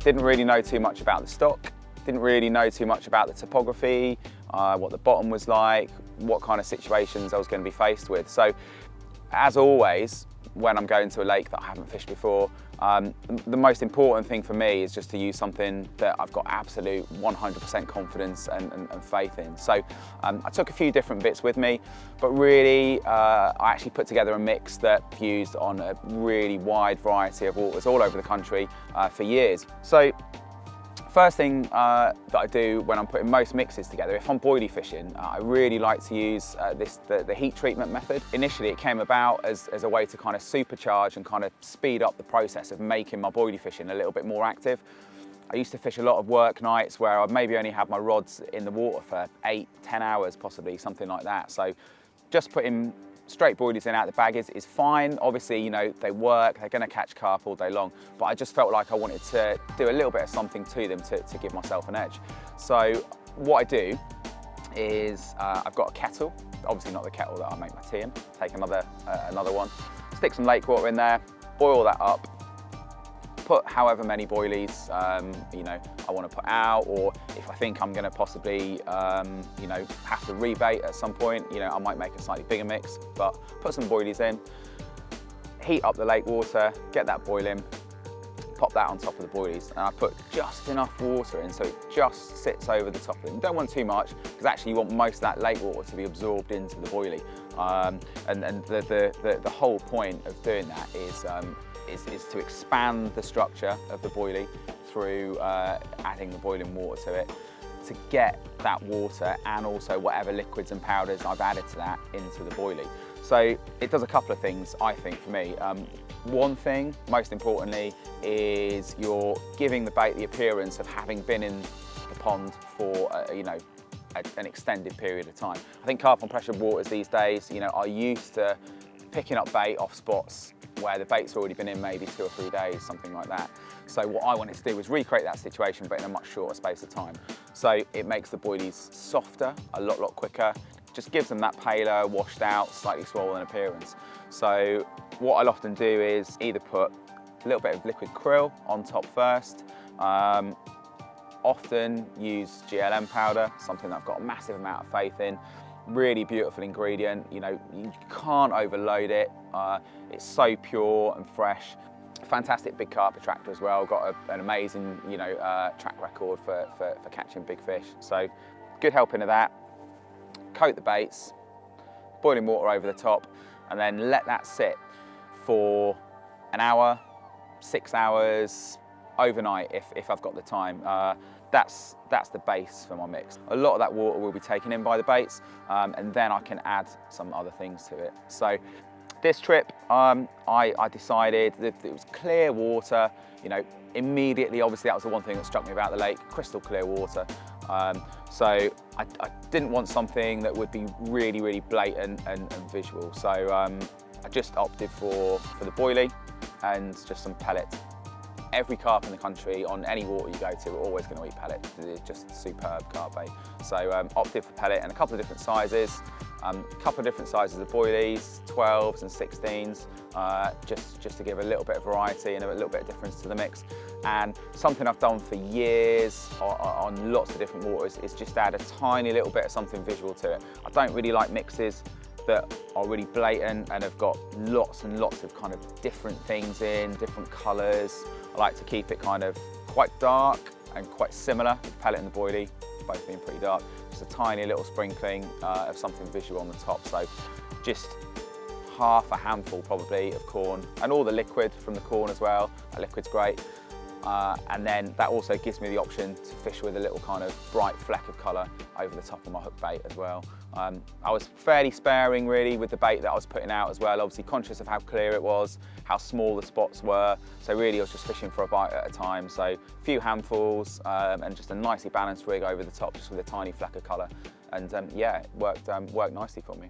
Didn't really know too much about the stock, didn't really know too much about the topography, what the bottom was like, what kind of situations I was going to be faced with. So as always, when I'm going to a lake that I haven't fished before, the most important thing for me is just to use something that I've got absolute 100% confidence and faith in. So I took a few different bits with me, but really I actually put together a mix that I've used on a really wide variety of waters all over the country for years. So first thing that I do when I'm putting most mixes together, if I'm boilie fishing, I really like to use the heat treatment method. Initially it came about as a way to kind of supercharge and kind of speed up the process of making my boilie fishing a little bit more active. I used to fish a lot of work nights where I'd maybe only have my rods in the water for 8, 10 hours possibly, something like that. So just putting straight boilies in out the bag is fine. Obviously, you know, they work, they're gonna catch carp all day long, but I just felt like I wanted to do a little bit of something to them to give myself an edge. So what I do is I've got a kettle, obviously not the kettle that I make my tea in, take another one, stick some lake water in there, boil that up, put however many boilies you know, I want to put out, or if I think I'm going to possibly you know, have to rebait at some point, you know, I might make a slightly bigger mix, but put some boilies in, heat up the lake water, get that boiling, pop that on top of the boilies, and I put just enough water in so it just sits over the top of it. You don't want too much, because actually you want most of that lake water to be absorbed into the boilie. And the whole point of doing that is to expand the structure of the boilie through adding the boiling water to it, to get that water and also whatever liquids and powders I've added to that into the boilie. So it does a couple of things, I think, for me. One thing, most importantly, is you're giving the bait the appearance of having been in the pond for, you know, an extended period of time. I think carp on pressured waters these days, you know, are used to picking up bait off spots where the bait's already been in maybe 2 or 3 days, something like that. So what I wanted to do was recreate that situation, but in a much shorter space of time. So it makes the boilies softer, a lot quicker, just gives them that paler, washed out, slightly swollen appearance. So what I'll often do is either put a little bit of liquid krill on top first, often use GLM powder, something that I've got a massive amount of faith in. Really beautiful ingredient, you know, you can't overload it. It's so pure and fresh. Fantastic big carp attractor as well. Got an amazing, you know, track record for catching big fish. So good helping of that. Coat the baits, boiling water over the top, and then let that sit for an hour, 6 hours, overnight if I've got the time. That's the base for my mix. A lot of that water will be taken in by the baits, and then I can add some other things to it. So this trip, I decided that it was clear water, you know, immediately, obviously that was the one thing that struck me about the lake, crystal clear water. So I didn't want something that would be really blatant and visual. So I just opted for the boilie and just some pellets. Every carp in the country, on any water you go to, we're always going to eat pellet. It's just superb carp bait. So opted for pellet in a couple of different sizes. A couple of different sizes of boilies, 12s and 16s, just to give a little bit of variety and a little bit of difference to the mix. And something I've done for years on lots of different waters is just add a tiny little bit of something visual to it. I don't really like mixes that are really blatant and have got lots and lots of kind of different things in, different colours. I like to keep it kind of quite dark and quite similar, the pellet and the boilie, both being pretty dark. Just a tiny little sprinkling of something visual on the top. So just half a handful probably of corn, and all the liquid from the corn as well. That liquid's great. And then that also gives me the option to fish with a little kind of bright fleck of colour over the top of my hook bait as well. I was fairly sparing really with the bait that I was putting out as well, obviously conscious of how clear it was, how small the spots were. So really I was just fishing for a bite at a time. So a few handfuls and just a nicely balanced rig over the top, just with a tiny fleck of colour. And yeah, it worked nicely for me.